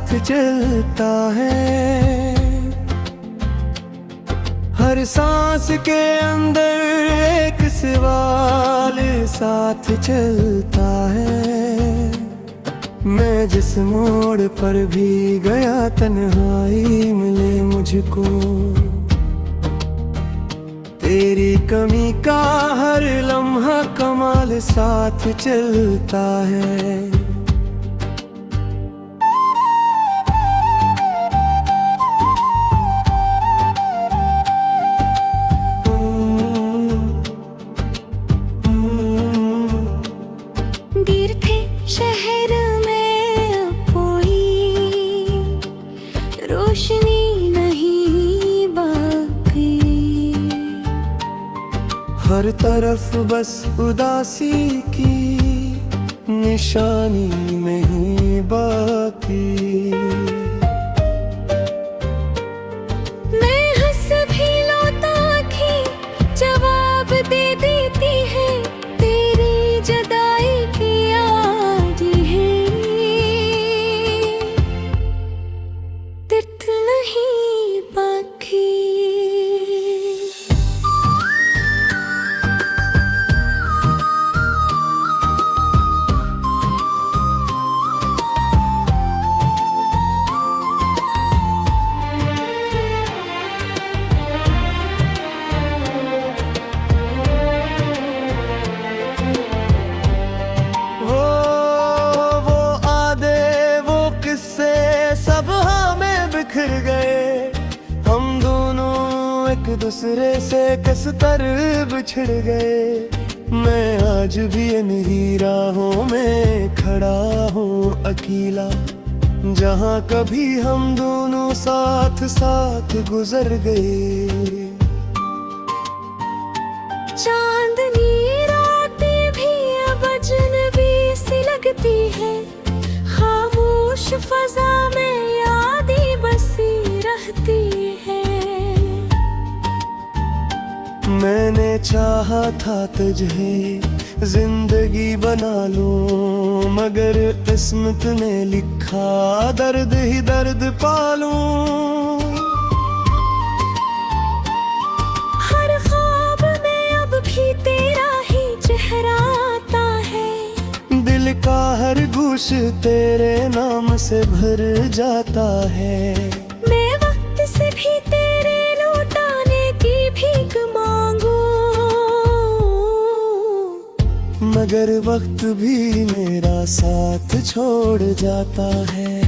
साथ चलता है। हर सांस के अंदर एक सवाल साथ चलता है। मैं जिस मोड़ पर भी गया तन्हाई मिले मुझको। तेरी कमी का हर लम्हा कमाल साथ चलता है। गिरते शहर में अब कोई रोशनी नहीं बाकी। हर तरफ बस उदासी की निशानी नहीं बाकी। मैं हंस भी लौटा की जवाब दे देती है। तेरी जुदाई की याद है, दर्द नहीं बाकी। सब हमें बिखर गए। हम दोनों एक दूसरे से किस तरह बिछड़ गए। मैं आज भी इन्हीं राहों में खड़ा हूँ अकेला, जहाँ कभी हम दोनों साथ साथ गुजर गए। चांदनी रातें भी अब अजनबी सी लगती है। खामोश फजा में यादें बसी रहती है। मैंने चाहा था तुझे जिंदगी बना लूं, मगर किस्मत ने लिखा दर्द ही दर्द पालूं। हर ख्वाब में अब भी तेरा ही चेहरा आता है। दिल का हर गूश तेरे नाम से भर जाता है। मैं वक्त से भी तेरे लौटाने की भीख मांगू, मगर वक्त भी मेरा साथ छोड़ जाता है।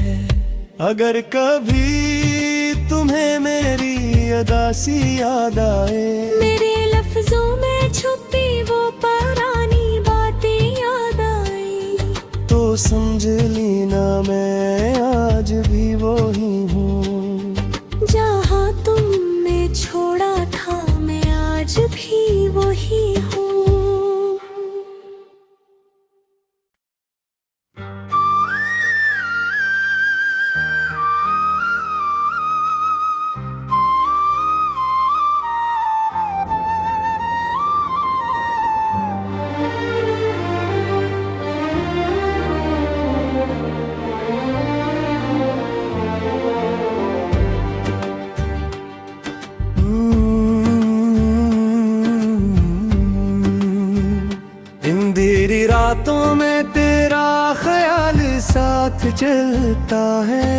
अगर कभी तुम्हें मेरी अदासी याद आए, मेरे लफ्जों में छुपी वो पुरानी बातें याद आई, तो समझ लेना मैं आज भी वो ही हूँ। जहाँ तुमने छोड़ा था मैं आज भी वही हूँ। अंधेरी रातों में तेरा ख्याल साथ चलता है।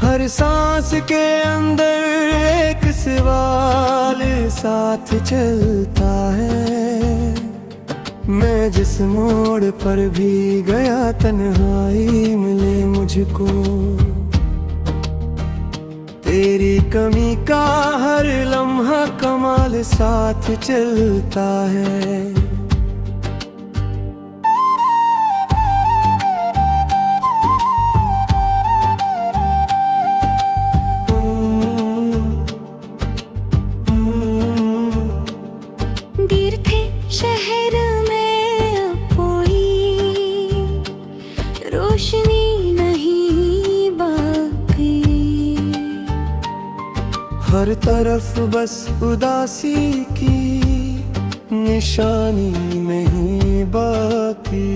हर सांस के अंदर एक सवाल साथ चलता है। मैं जिस मोड़ पर भी गया तन्हाई मिले मुझको। तेरी कमी का हर लम्हा कमाल साथ चलता है। गिरते शहर में अब कोई रोशनी नहीं बाकी। हर तरफ बस उदासी की निशानी नहीं बाकी।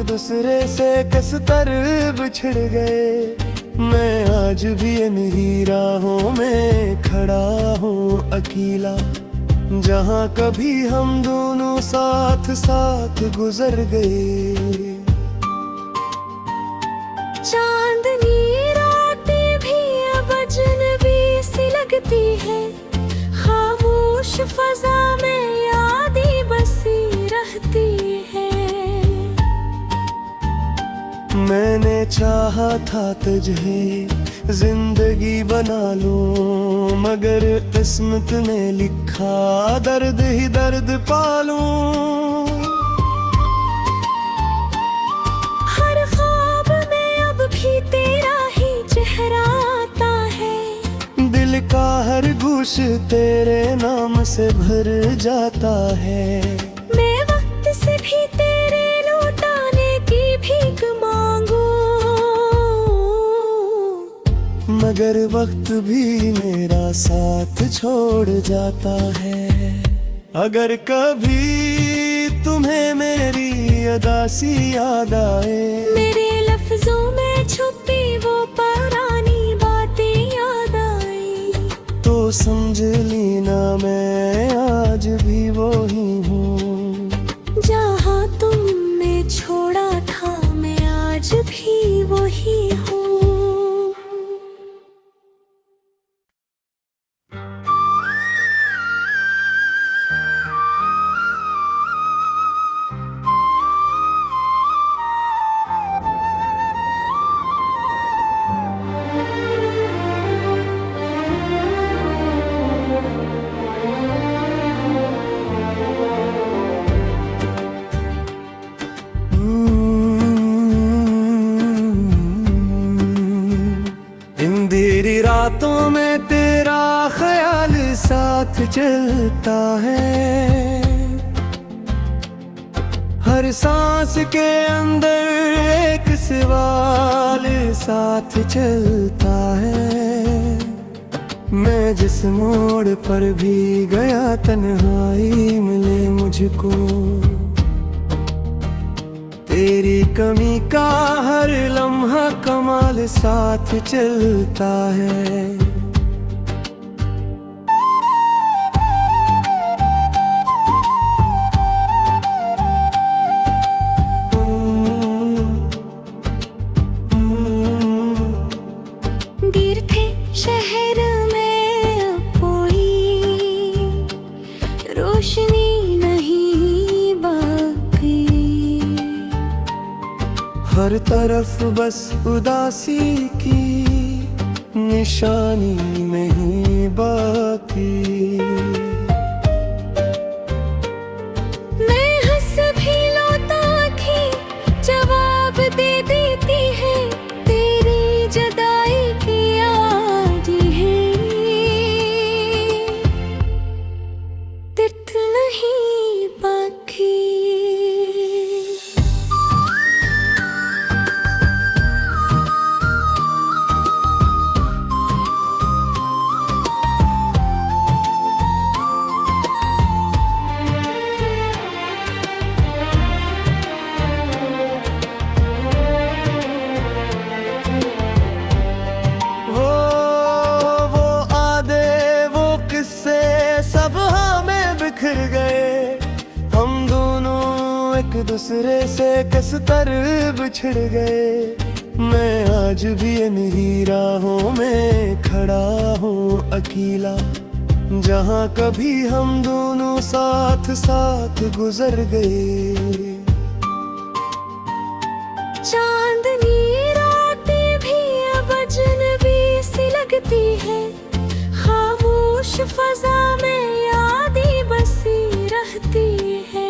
दूसरे से किस तरह बिछड़ गए। मैं आज भी इन्हीं राहों में खड़ा हूँ अकेला, जहाँ कभी हम दोनों साथ साथ गुजर गए। चांदनी रातें भी अब अजनबी सी लगती है, खामोश फजा में यादें बसी रहती है। मैंने चाहा था तुझे जिंदगी बना लूं, मगर किस्मत ने लिखा दर्द ही दर्द पालूं। हर ख्वाब में अब भी तेरा ही चेहरा आता है, दिल का हर गूश तेरे नाम से भर जाता है। मैं वक्त से भी तेरे लौटाने की भीख मांगू, मगर वक्त भी मेरा साथ छोड़ जाता है। अगर कभी तुम्हें मेरी अदासी याद आए, मेरे लफ्जों में छुपी वो पुरानी बातें याद आई, तो समझ लेना मैं आज भी वो ही हूँ। जहाँ तुमने छोड़ा था मैं आज भी वही हूँ। अंधेरी रातों में तेरा ख्याल साथ चलता है, हर सांस के अंदर एक सवाल साथ चलता है। मैं जिस मोड़ पर भी गया तन्हाई मिले मुझको, तेरी कमी का हर लम्हा कमाल साथ चलता है। गिर थे शहर में अब कोई रोशनी नहीं बाकी, हर तरफ बस उदासी की निशानी नहीं बाकी। मैं हंस भी लौटा आँखें जवाब दे देती है, तेरी जुदाई की याद है। दर्द नहीं बाकी। वो आधे वो किस्से सब हमें बिखर गए, हम दोनों एक दूसरे से किस तरह बिछड़ गए। मैं आज भी इन्हीं राहों में खड़ा हूँ अकेला, जहाँ कभी हम दोनों साथ साथ गुजर गए। चांदनी रातें भी अब अजनबी सी लगती है, खामोश फजा में यादें बसी रहती है।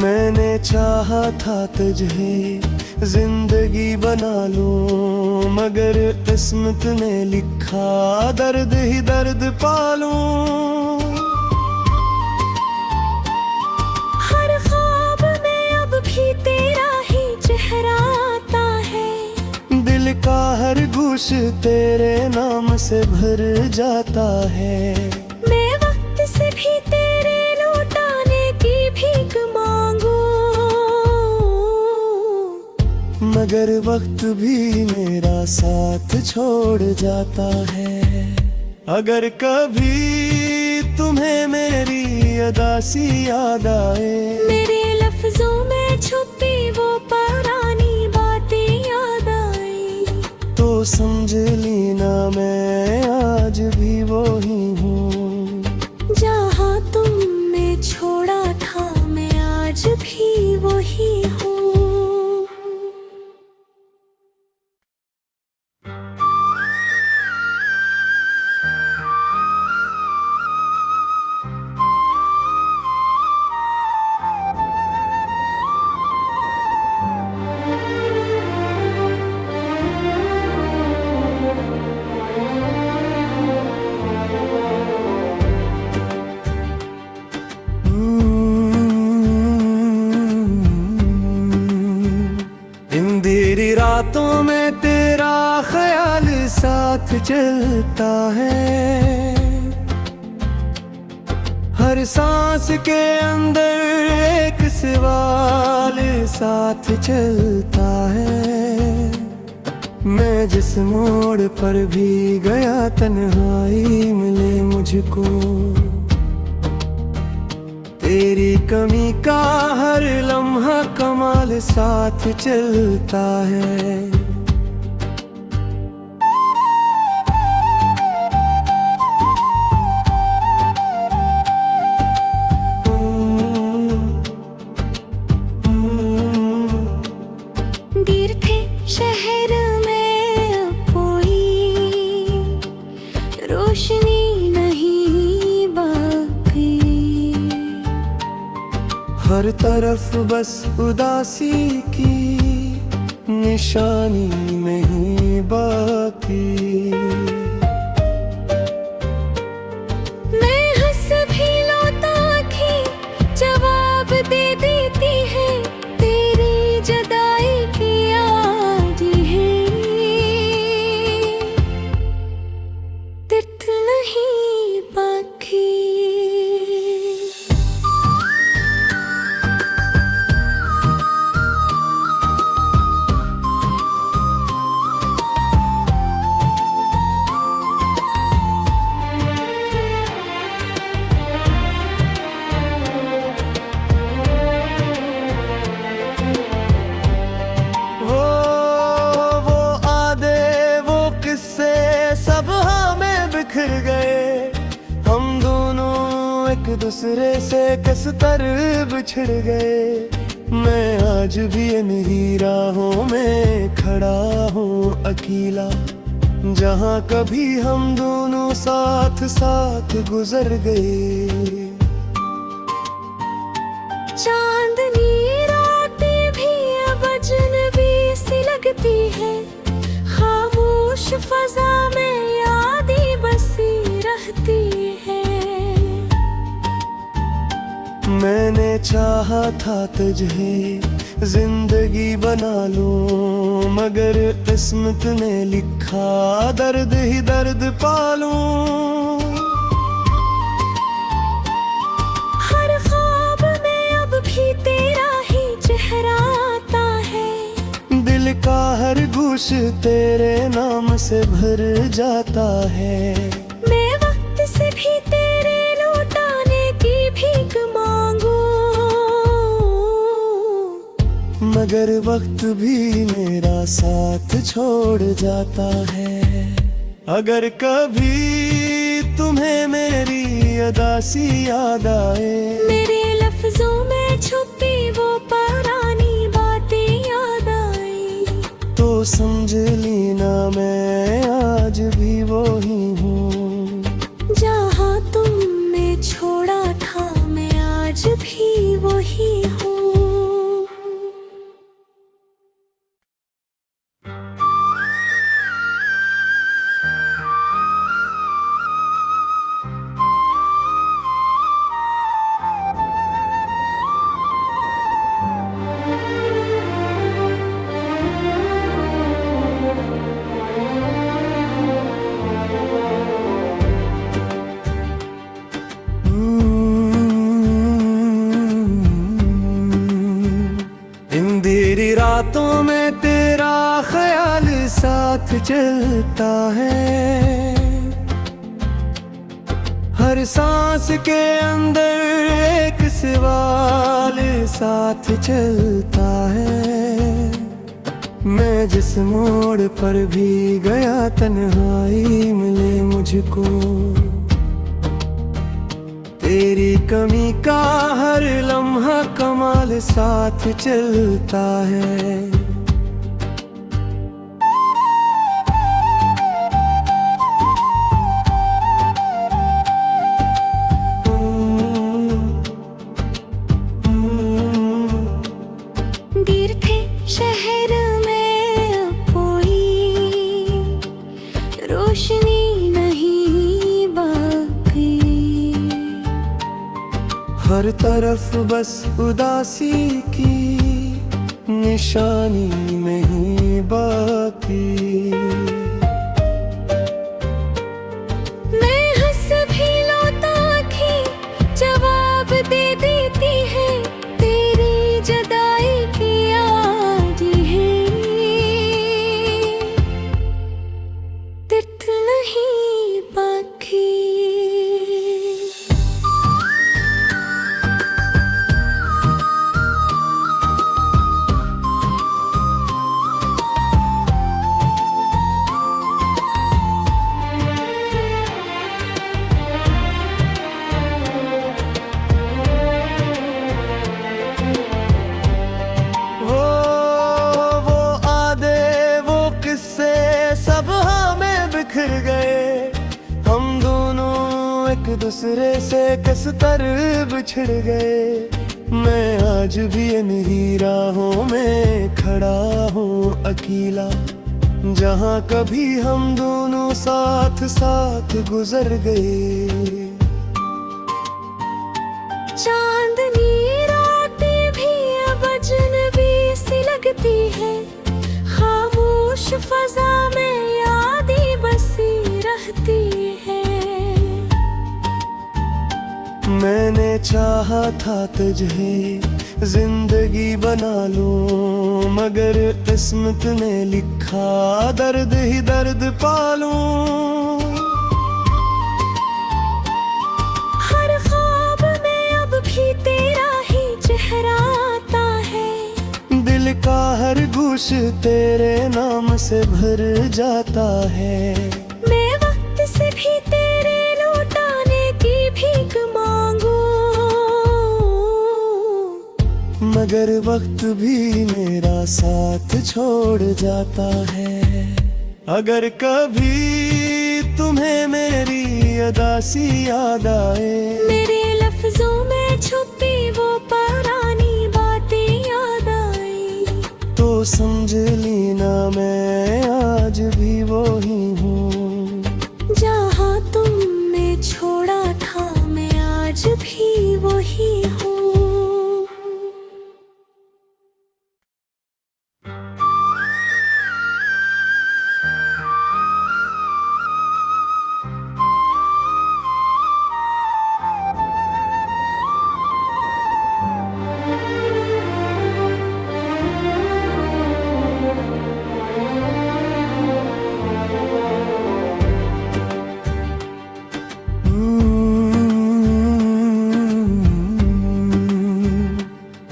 मैंने चाहा था तुझे जिंदगी बना लूं, मगर किस्मत ने लिखा दर्द ही दर्द पालूं। हर ख्वाब में अब भी तेरा ही चेहरा आता है, दिल का हर गूश तेरे नाम से भर जाता है। मैं वक्त से भी तेरे लौटाने की भीख मांगू, मगर वक्त भी मेरा साथ छोड़ जाता है। अगर कभी तुम्हें मेरी अदासी याद आए, मेरे लफ्जों में छुपी वो पुरानी बातें याद आई, तो समझ लेना मैं आज भी वो ही हूँ। जहाँ तुमने छोड़ा था मैं आज भी वही हूँ। अंधेरी रातों में तेरा ख्याल साथ चलता है, हर सांस के अंदर एक सवाल साथ चलता है। मैं जिस मोड़ पर भी गया तन्हाई मिले मुझको, तेरी कमी का हर लम्हा कमाल साथ चलता है। देर थे शहर में अब कोई रोशनी नहीं बाकी, हर तरफ बस उदासी की निशानी नहीं बाकी। मैं हंस भी लौटा आँखें जवाब दे देती है, तेरी जुदाई की याद है। दर्द नहीं बाकी। वो आधे वो किस्से सब हमें बिखर गए, हम दोनों एक दूसरे से किस तरह बिछड़ गए। मैं आज भी इन्हीं राहों में खड़ा हूँ अकेला, जहाँ कभी हम दोनों साथ साथ गुजर गए। चांदनी रातें भी अब अजनबी सी लगती है, खामोश फजा में यादें बसी रहती है। मैंने चाहा था तुझे जिंदगी बना लूं, मगर किस्मत ने लिखा दर्द ही दर्द पालूं। हर ख्वाब में अब भी तेरा ही चेहरा आता है, दिल का हर गूश तेरे नाम से भर जाता है। मैं वक्त से भी तेरे लौटाने की भीख मांगू, मगर वक्त भी मेरा साथ छोड़ जाता है। अगर कभी तुम्हें मेरी अदासी याद आए, मेरे लफ्जों में छुपी वो पुरानी बातें याद आई, तो समझ लेना मैं आज भी वो ही हूँ। जहाँ तुमने छोड़ा था मैं आज भी वही हूँ। अंधेरी रातों में तेरा चलता है। हर सांस के अंदर एक सवाल साथ चलता है। मैं जिस मोड़ पर भी गया तन्हाई मिले मुझको। तेरी कमी का हर लम्हा कमाल साथ चलता है। गिरते शहर में अब कोई रोशनी नहीं बाकी। हर तरफ बस उदासी की निशानी नहीं बाकी। मैं हंस भी लौटा आँखें जवाब दे देती है। तेरी जुदाई की याद है, दर्द नहीं बाकी। वो आधे वो किस्से सब हमें बिखर गए। हम दोनों एक दूसरे से किस तरह बिछड़ गए। मैं आज भी इन्हीं राहों में खड़ा हूँ अकेला, जहाँ कभी हम दोनों साथ साथ गुजर गए। चांदनी रातें भी अब अजनबी सी लगती है। खामोश फजा में यादें बसी रहती है। मैंने चाहा था तुझे जिंदगी बना लूं, मगर किस्मत ने लिखा दर्द ही दर्द पालूं। हर ख्वाब में अब भी तेरा ही चेहरा आता है। दिल का हर गूश तेरे नाम से भर जाता है। मैं वक्त से भी तेरे लौटाने की भीख मांगू, मगर वक्त भी मेरा साथ छोड़ जाता है। अगर कभी तुम्हें मेरी अदासी याद आए, मेरे लफ्जों में छुपी वो पुरानी बातें याद आई, तो समझ लेना मैं आज भी वो ही हूँ। जहाँ तुमने छोड़ा था मैं आज भी वही हूँ।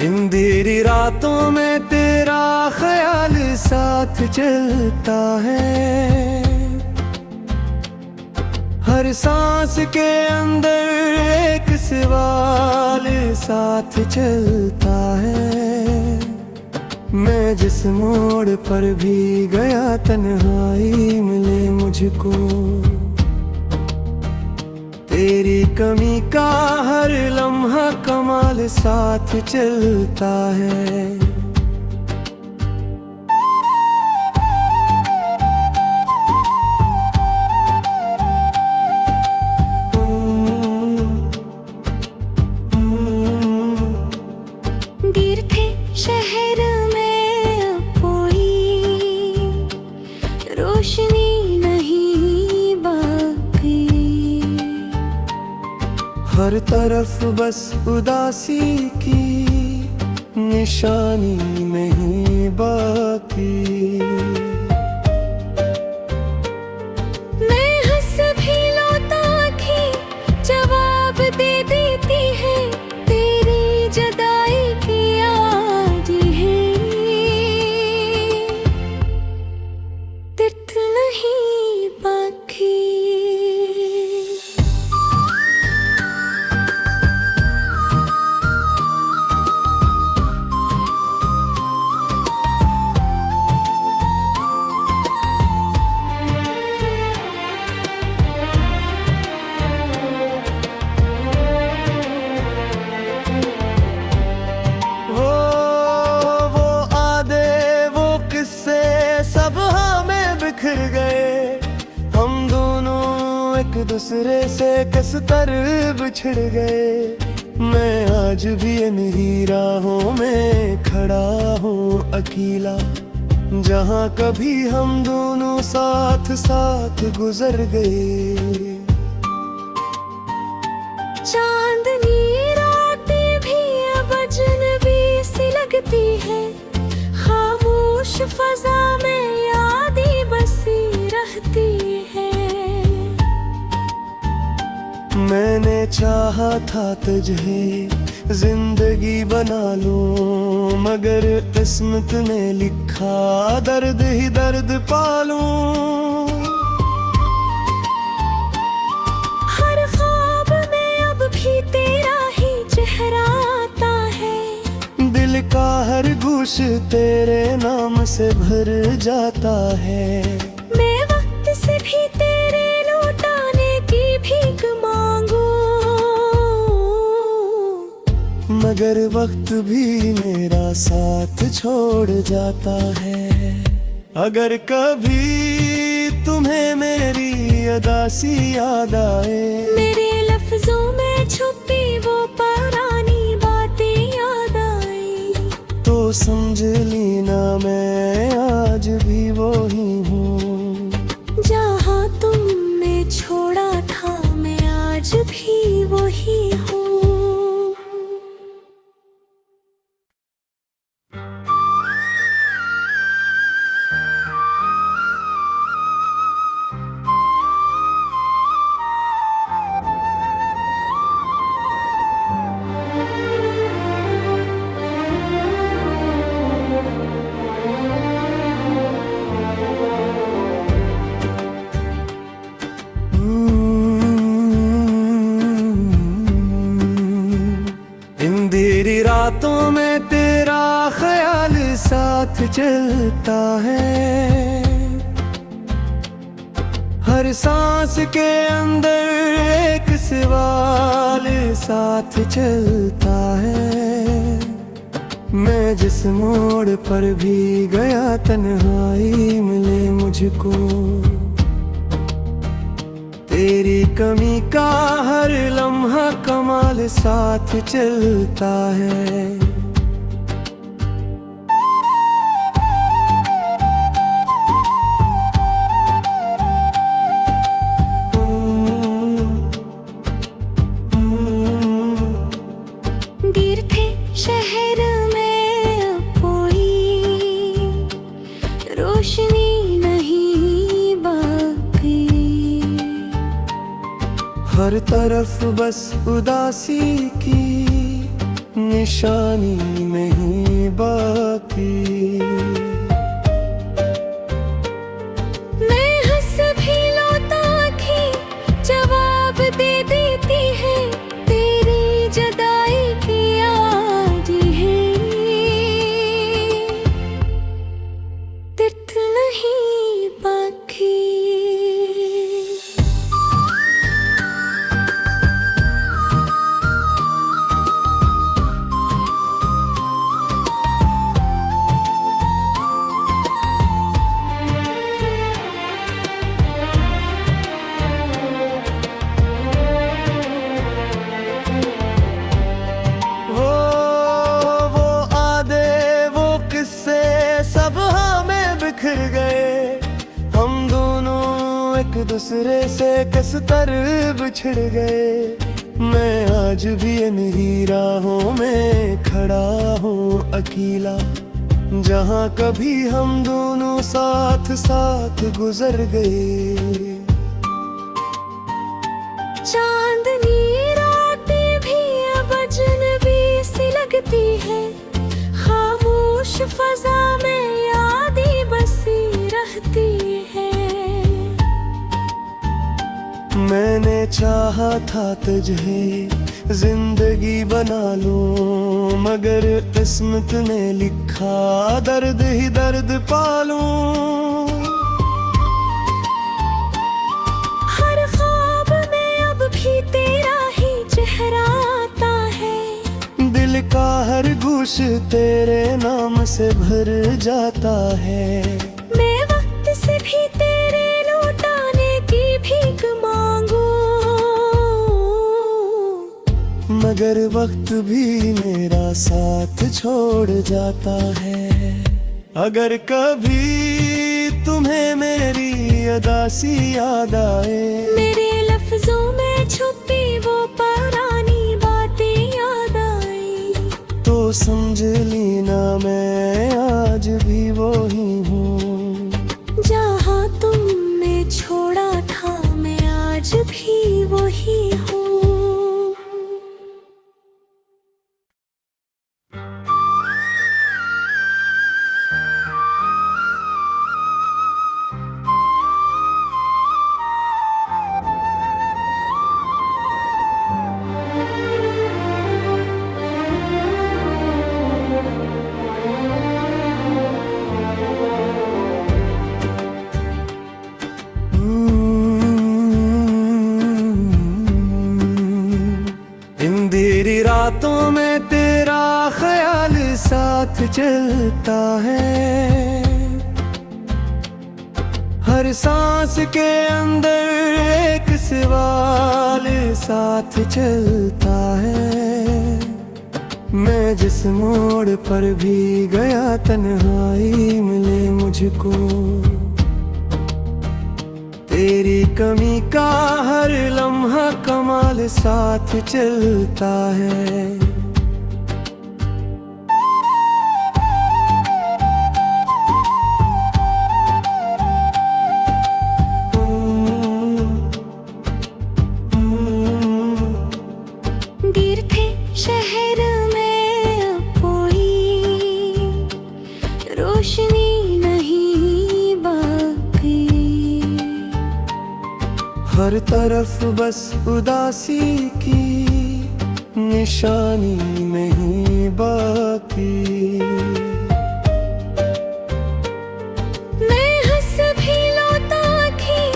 अंधेरी रातों में तेरा ख्याल साथ चलता है। हर सांस के अंदर एक सवाल साथ चलता है। मैं जिस मोड़ पर भी गया तन्हाई मिले मुझको। तेरी कमी का हर लम्हा कमाल साथ चलता है। गिरते शहर में अब कोई रोशनी नहीं बाकी। हर तरफ बस उदासी की निशानी नहीं बाकी। दूसरे से किस तरह बिछड़ गए। मैं आज भी इन्हीं राहों में खड़ा हूँ अकेला, जहाँ कभी हम दोनों साथ साथ गुजर गए। चांदनी रातें भी अब अजनबी सी लगती है, खामोश फजा में यादें बसी रहती है। मैंने चाहा था तुझे जिंदगी बना लूं, मगर किस्मत ने लिखा दर्द ही दर्द पालूं। हर ख्वाब में अब भी तेरा ही चेहरा आता है, दिल का हर गूश तेरे नाम से भर जाता है। मैं वक्त से भी तेरे लौटाने की भीख मांगू, मगर वक्त भी मेरा साथ छोड़ जाता है। अगर कभी तुम्हें मेरी अदासी याद आए, मेरे लफ्जों में छुपी वो पुरानी बातें याद आई, तो समझ लेना मैं आज भी वो ही हूँ। जहाँ तुमने छोड़ा था मैं आज भी वही हूँ। अंधेरी रातों में तेरा ख्याल साथ चलता है, हर सांस के अंदर एक सवाल साथ चलता है। मैं जिस मोड़ पर भी गया तन्हाई मिले मुझको, तेरी कमी का हर लम्हा कमाल साथ चलता है। गिर थे शहर में अब कोई रोशनी नहीं बाकी, हर तरफ बस उदासी की निशानी नहीं बाकी। मैं हंस भी लौटा आँखें जवाब दे देती है, तेरी जुदाई की याद है। दर्द नहीं बाकी। सब हमें बिखर गए, हम दोनों एक दूसरे से किस तरह बिछड़ गए। मैं आज भी इन्हीं राहों में खड़ा हूँ अकेला, जहाँ कभी हम दोनों साथ साथ गुजर गए। चांदनी रातें भी अब अजनबी सी लगती है, खामोश फजा में यादें बसी रहती है। मैंने चाहा था तुझे जिंदगी बना लूं, मगर किस्मत ने लिखा दर्द ही दर्द पालूं। हर ख्वाब में अब भी तेरा ही चेहरा आता है, दिल का हर गूश तेरे नाम से भर जाता है। मैं वक्त से भी तेरे लौटाने की भीख मांगू, मगर वक्त भी मेरा साथ छोड़ जाता है। अगर कभी तुम्हें मेरी अदासी याद आए, मेरे लफ्जों में छुपी वो पुरानी बातें याद आई, तो समझ लेना मैं आज भी वो ही हूँ। जहाँ तुमने छोड़ा था मैं आज भी वही हूँ। अंधेरी रातों में तेरा ख्याल साथ चलता है, हर सांस के अंदर एक सवाल साथ चलता है। मैं जिस मोड़ पर भी गया तन्हाई मिले मुझको, तेरी कमी का हर लम्हा कमाल साथ चलता है। गिर थे शहर में अब कोई रोशनी नहीं बाकी, हर तरफ बस उदासी की निशानी नहीं बाकी। मैं हंस भी लौटा आँखें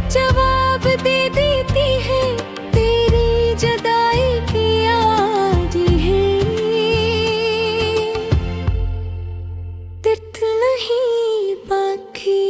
जवाब दे देती है, तेरी जुदाई की याद है। दर्द नहीं बाकी।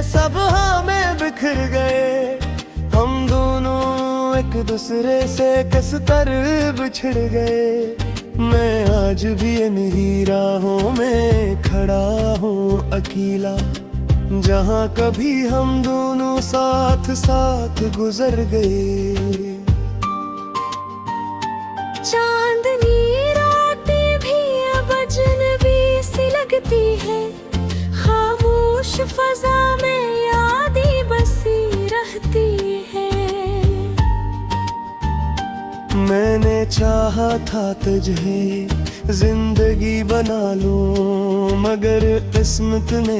सब हमें बिखर गए, हम दोनों एक दूसरे से किस तरह बिछड़ गए। मैं आज भी इन्हीं राहों में खड़ा हूँ अकेला, जहाँ कभी हम दोनों साथ साथ गुजर गए। चांदनी रातें भी अब अजनबी सी लगती है, खामोश फजा में यादें बसी रहती है। मैंने चाहा था तुझे जिंदगी बना लूं, मगर किस्मत ने